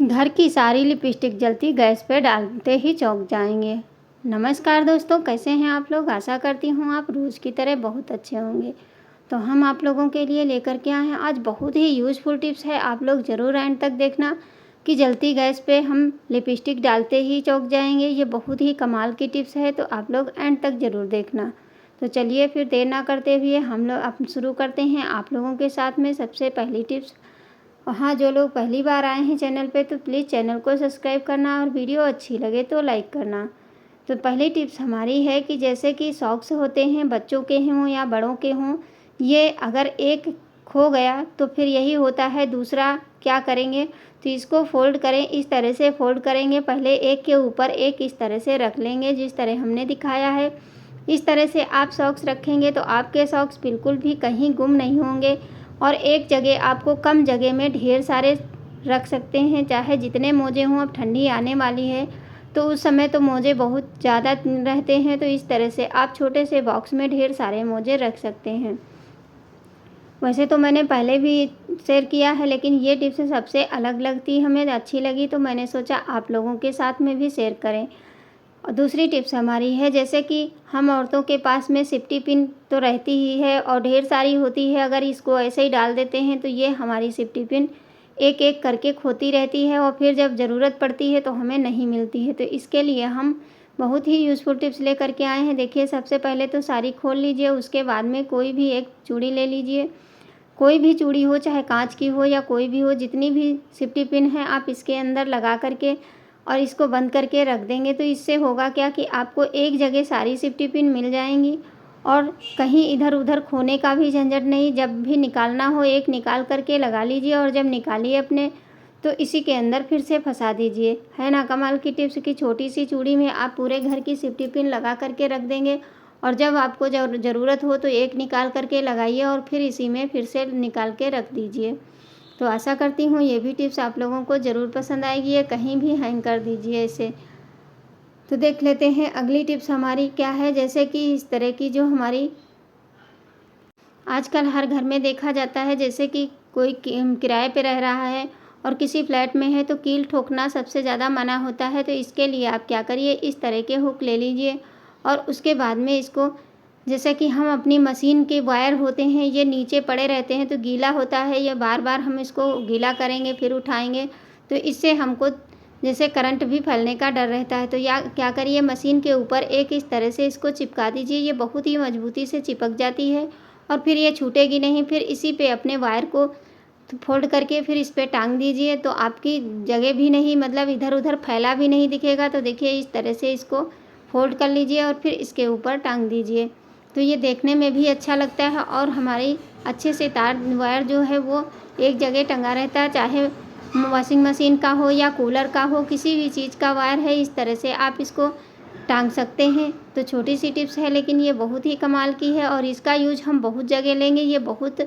घर की सारी लिपस्टिक जलती गैस पे डालते ही चौंक जाएंगे। नमस्कार दोस्तों, कैसे हैं आप लोग। आशा करती हूँ आप रोज़ की तरह बहुत अच्छे होंगे। तो हम आप लोगों के लिए लेकर के आए हैं आज बहुत ही यूज़फुल टिप्स है। आप लोग ज़रूर एंड तक देखना कि जलती गैस पे हम लिपस्टिक डालते ही चौंक जाएंगे। ये बहुत ही कमाल की टिप्स है, तो आप लोग एंड तक ज़रूर देखना। तो चलिए फिर देर ना करते हुए हम लोग अब शुरू करते हैं आप लोगों के साथ में सबसे पहली टिप्स। और हाँ, जो लोग पहली बार आए हैं चैनल पे तो प्लीज़ चैनल को सब्सक्राइब करना और वीडियो अच्छी लगे तो लाइक करना। तो पहली टिप्स हमारी है कि जैसे कि सॉक्स होते हैं, बच्चों के हों या बड़ों के हों, ये अगर एक खो गया तो फिर यही होता है दूसरा क्या करेंगे, तो इसको फ़ोल्ड करें। इस तरह से फ़ोल्ड करेंगे, पहले एक के ऊपर एक इस तरह से रख लेंगे जिस तरह हमने दिखाया है। इस तरह से आप सॉक्स रखेंगे तो आपके सॉक्स बिल्कुल भी कहीं गुम नहीं होंगे और एक जगह आपको कम जगह में ढेर सारे रख सकते हैं। चाहे जितने मोजे हों, अब ठंडी आने वाली है तो उस समय तो मोजे बहुत ज़्यादा रहते हैं, तो इस तरह से आप छोटे से बॉक्स में ढेर सारे मोजे रख सकते हैं। वैसे तो मैंने पहले भी शेयर किया है, लेकिन ये टिप्स सबसे अलग लगती, हमें अच्छी लगी, तो मैंने सोचा आप लोगों के साथ में भी शेयर करें। और दूसरी टिप्स हमारी है जैसे कि हम औरतों के पास में सेफ्टी पिन तो रहती ही है और ढेर सारी होती है। अगर इसको ऐसे ही डाल देते हैं तो ये हमारी सेफ्टी पिन एक एक करके खोती रहती है और फिर जब ज़रूरत पड़ती है तो हमें नहीं मिलती है। तो इसके लिए हम बहुत ही यूज़फुल टिप्स लेकर के आए हैं। देखिए, सबसे पहले तो साड़ी खोल लीजिए, उसके बाद में कोई भी एक चूड़ी ले लीजिए। कोई भी चूड़ी हो, चाहे कांच की हो या कोई भी हो, जितनी भी सेफ्टी पिन है आप इसके अंदर लगा करके और इसको बंद करके रख देंगे। तो इससे होगा क्या कि आपको एक जगह सारी सेफ्टी पिन मिल जाएंगी और कहीं इधर उधर खोने का भी झंझट नहीं। जब भी निकालना हो एक निकाल करके लगा लीजिए और जब निकालिए अपने तो इसी के अंदर फिर से फंसा दीजिए। है ना कमाल की टिप्स कि छोटी सी चूड़ी में आप पूरे घर की सेफ्टी पिन लगा करके रख देंगे और जब आपको ज़रूरत हो तो एक निकाल करके लगाइए और फिर इसी में फिर से निकाल के रख दीजिए। तो आशा करती हूँ ये भी टिप्स आप लोगों को ज़रूर पसंद आएगी। ये कहीं भी हैंग कर दीजिए इसे। तो देख लेते हैं अगली टिप्स हमारी क्या है। जैसे कि इस तरह की जो हमारी आजकल हर घर में देखा जाता है, जैसे कि कोई किराए पे रह रहा है और किसी फ्लैट में है तो कील ठोकना सबसे ज़्यादा मना होता है। तो इसके लिए आप क्या करिए, इस तरह के हुक ले लीजिए और उसके बाद में इसको, जैसे कि हम अपनी मशीन के वायर होते हैं ये नीचे पड़े रहते हैं तो गीला होता है, ये बार बार हम इसको गीला करेंगे फिर उठाएंगे तो इससे हमको जैसे करंट भी फैलने का डर रहता है। तो या क्या करिए, मशीन के ऊपर एक इस तरह से इसको चिपका दीजिए। ये बहुत ही मजबूती से चिपक जाती है और फिर ये छूटेगी नहीं। फिर इसी पे अपने वायर को फोल्ड करके फिर इस पे टांग दीजिए तो आपकी जगह भी नहीं, मतलब इधर उधर फैला भी नहीं दिखेगा। तो देखिए, इस तरह से इसको फोल्ड कर लीजिए और फिर इसके ऊपर टांग दीजिए। तो ये देखने में भी अच्छा लगता है और हमारी अच्छे से तार वायर जो है वो एक जगह टंगा रहता है। चाहे वॉशिंग मशीन का हो या कूलर का हो, किसी भी चीज़ का वायर है, इस तरह से आप इसको टांग सकते हैं। तो छोटी सी टिप्स है लेकिन ये बहुत ही कमाल की है और इसका यूज हम बहुत जगह लेंगे। ये बहुत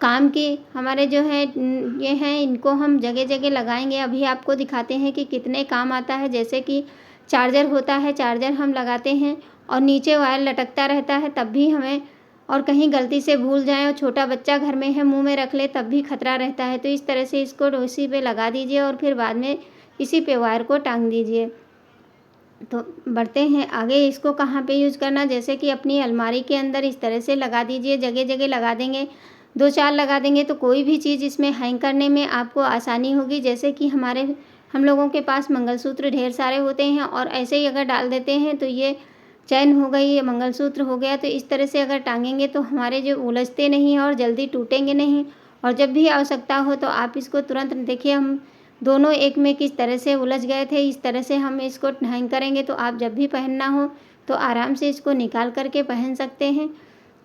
काम के हमारे जो है ये हैं, इनको हम जगह जगह लगाएंगे। अभी आपको दिखाते हैं कि कितने काम आता है। जैसे कि चार्जर होता है, चार्जर हम लगाते हैं और नीचे वायर लटकता रहता है, तब भी हमें, और कहीं गलती से भूल जाएं और छोटा बच्चा घर में है मुंह में रख ले तब भी खतरा रहता है। तो इस तरह से इसको इसी पे लगा दीजिए और फिर बाद में इसी पे वायर को टांग दीजिए। तो बढ़ते हैं आगे, इसको कहाँ पे यूज़ करना। जैसे कि अपनी अलमारी के अंदर इस तरह से लगा दीजिए, जगह जगह लगा देंगे, 2-4 लगा देंगे तो कोई भी चीज़ इसमें हैंग करने में आपको आसानी होगी। जैसे कि हम लोगों के पास मंगलसूत्र ढेर सारे होते हैं और ऐसे ही अगर डाल देते हैं तो ये चैन हो गई, ये मंगलसूत्र हो गया। तो इस तरह से अगर टांगेंगे तो हमारे जो उलझते नहीं हैं और जल्दी टूटेंगे नहीं और जब भी आवश्यकता हो तो आप इसको तुरंत, देखिए हम दोनों एक में किस तरह से उलझ गए थे, इस तरह से हम इसको हैंग करेंगे तो आप जब भी पहनना हो तो आराम से इसको निकाल करके पहन सकते हैं।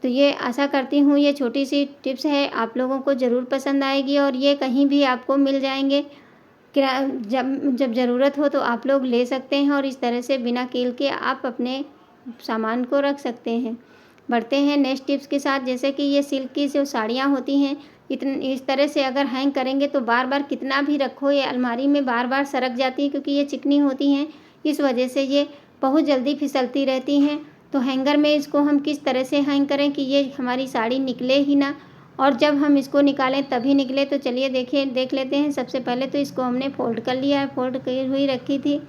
तो ये आशा करती हूँ ये छोटी सी टिप्स है आप लोगों को ज़रूर पसंद आएगी और ये कहीं भी आपको मिल जाएंगे। जब जब ज़रूरत हो तो आप लोग ले सकते हैं और इस तरह से बिना कील के आप अपने सामान को रख सकते हैं। बढ़ते हैं नेक्स्ट टिप्स के साथ। जैसे कि ये सिल्क की जो साड़ियाँ होती हैं, इस तरह से अगर हैंग करेंगे तो बार बार कितना भी रखो ये अलमारी में बार बार सरक जाती है, क्योंकि ये चिकनी होती हैं, इस वजह से ये बहुत जल्दी फिसलती रहती हैं। तो हैंगर में इसको हम किस तरह से हैंग करें कि ये हमारी साड़ी निकले ही ना और जब हम इसको निकालें तभी निकले। तो चलिए देख लेते हैं। सबसे पहले तो इसको हमने फ़ोल्ड कर लिया है, फ़ोल्ड की हुई रखी थी,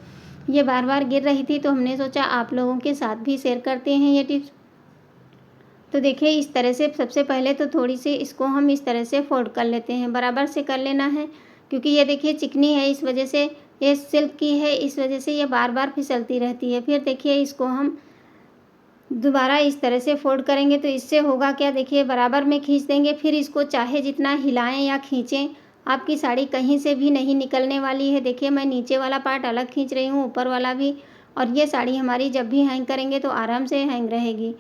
ये बार बार गिर रही थी, तो हमने सोचा आप लोगों के साथ भी शेयर करते हैं ये टिप्स। तो देखिए इस तरह से सबसे पहले तो थोड़ी सी इसको हम इस तरह से फ़ोल्ड कर लेते हैं, बराबर से कर लेना है, क्योंकि ये देखिए चिकनी है, इस वजह से ये सिल्क की है, इस वजह से ये बार बार फिसलती रहती है। फिर देखिए इसको हम दोबारा इस तरह से फ़ोल्ड करेंगे तो इससे होगा क्या, देखिए बराबर में खींच देंगे। फिर इसको चाहे जितना हिलाएं या खींचें, आपकी साड़ी कहीं से भी नहीं निकलने वाली है। देखिए मैं नीचे वाला पार्ट अलग खींच रही हूँ, ऊपर वाला भी, और ये साड़ी हमारी जब भी हैंग करेंगे तो आराम से हैंग रहेगी।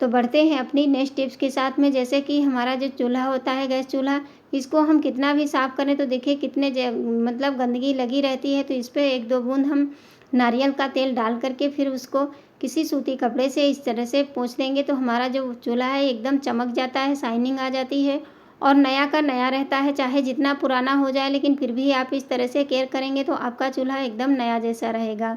तो बढ़ते हैं अपनी नेक्स्ट टिप्स के साथ में। जैसे कि हमारा जो चूल्हा होता है, गैस चूल्हा, इसको हम कितना भी साफ़ करें तो देखिए कितने मतलब गंदगी लगी रहती है। तो इस पर 1-2 बूंद हम नारियल का तेल डाल करके फिर उसको किसी सूती कपड़े से इस तरह से पोंछ देंगे तो हमारा जो चूल्हा है एकदम चमक जाता है, शाइनिंग आ जाती है और नया का नया रहता है। चाहे जितना पुराना हो जाए, लेकिन फिर भी आप इस तरह से केयर करेंगे तो आपका चूल्हा एकदम नया जैसा रहेगा।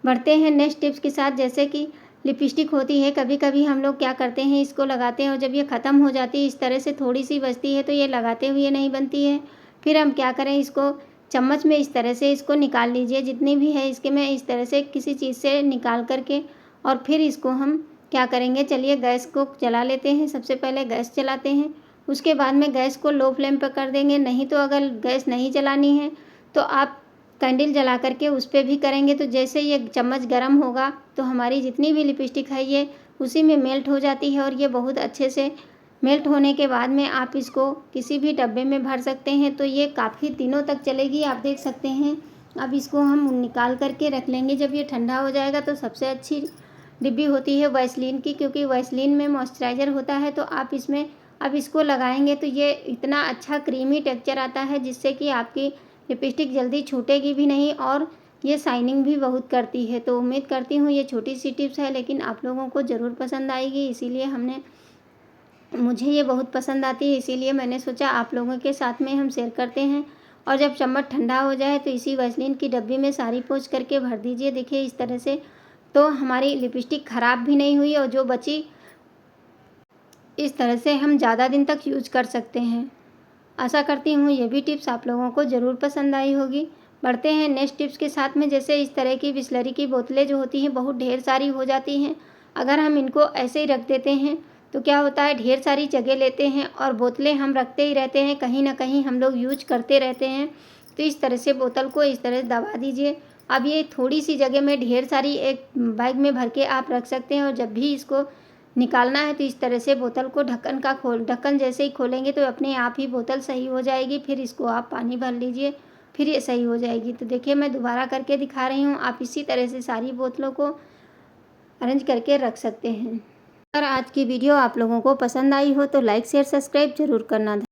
बढ़ते हैं नेक्स्ट टिप्स के साथ। जैसे कि लिपस्टिक होती है, कभी कभी हम लोग क्या करते हैं, इसको लगाते हैं और जब ये ख़त्म हो जाती है, इस तरह से थोड़ी सी बचती है तो ये लगाते हुए नहीं बनती है। फिर हम क्या करें, इसको चम्मच में इस तरह से इसको निकाल लीजिए, जितनी भी है इसके में इस तरह से किसी चीज़ से निकाल करके, और फिर इसको हम क्या करेंगे, चलिए गैस को जला लेते हैं। सबसे पहले गैस जलाते हैं, उसके बाद में गैस को लो फ्लेम पर कर देंगे। नहीं तो अगर गैस नहीं जलानी है तो आप कैंडल जला करके उस पर भी करेंगे। तो जैसे ये चम्मच गर्म होगा तो हमारी जितनी भी लिपस्टिक है ये उसी में मेल्ट हो जाती है, और ये बहुत अच्छे से मेल्ट होने के बाद में आप इसको किसी भी डब्बे में भर सकते हैं। तो ये काफ़ी दिनों तक चलेगी, आप देख सकते हैं। अब इसको हम निकाल करके रख लेंगे। जब ये ठंडा हो जाएगा तो सबसे अच्छी डिब्बी होती है वैसलीन की, क्योंकि वैसलीन में मॉइस्चराइज़र होता है। तो आप इसमें अब इसको लगाएंगे तो ये इतना अच्छा क्रीमी टेक्सचर आता है जिससे कि आपकी लिपस्टिक जल्दी छूटेगी भी नहीं, और ये शाइनिंग भी बहुत करती है। तो उम्मीद करती हूँ ये छोटी सी टिप्स है, लेकिन आप लोगों को ज़रूर पसंद आएगी। इसीलिए मुझे ये बहुत पसंद आती है, इसीलिए मैंने सोचा आप लोगों के साथ में हम शेयर करते हैं। और जब चम्मच ठंडा हो जाए तो इसी वैसलीन की डब्बी में सारी पोंछ करके भर दीजिए। देखिए इस तरह से तो हमारी लिपस्टिक ख़राब भी नहीं हुई, और जो बची इस तरह से हम ज़्यादा दिन तक यूज कर सकते हैं। आशा करती हूँ ये भी टिप्स आप लोगों को ज़रूर पसंद आई होगी। बढ़ते हैं नेक्स्ट टिप्स के साथ में। जैसे इस तरह की बिसलरी की बोतलें जो होती हैं बहुत ढेर सारी हो जाती हैं। अगर हम इनको ऐसे ही रख देते हैं तो क्या होता है, ढेर सारी जगह लेते हैं और बोतलें हम रखते ही रहते हैं, कहीं ना कहीं हम लोग यूज करते रहते हैं। तो इस तरह से बोतल को इस तरह से दबा दीजिए। अब ये थोड़ी सी जगह में ढेर सारी एक बैग में भर के आप रख सकते हैं, और जब भी इसको निकालना है तो इस तरह से बोतल को ढक्कन जैसे ही खोलेंगे तो अपने आप ही बोतल सही हो जाएगी। फिर इसको आप पानी भर लीजिए, फिर ये सही हो जाएगी। तो देखिए मैं दोबारा करके दिखा रही हूँ, आप इसी तरह से सारी बोतलों को अरेंज करके रख सकते हैं। अगर आज की वीडियो आप लोगों को पसंद आई हो तो लाइक शेयर सब्सक्राइब जरूर करना।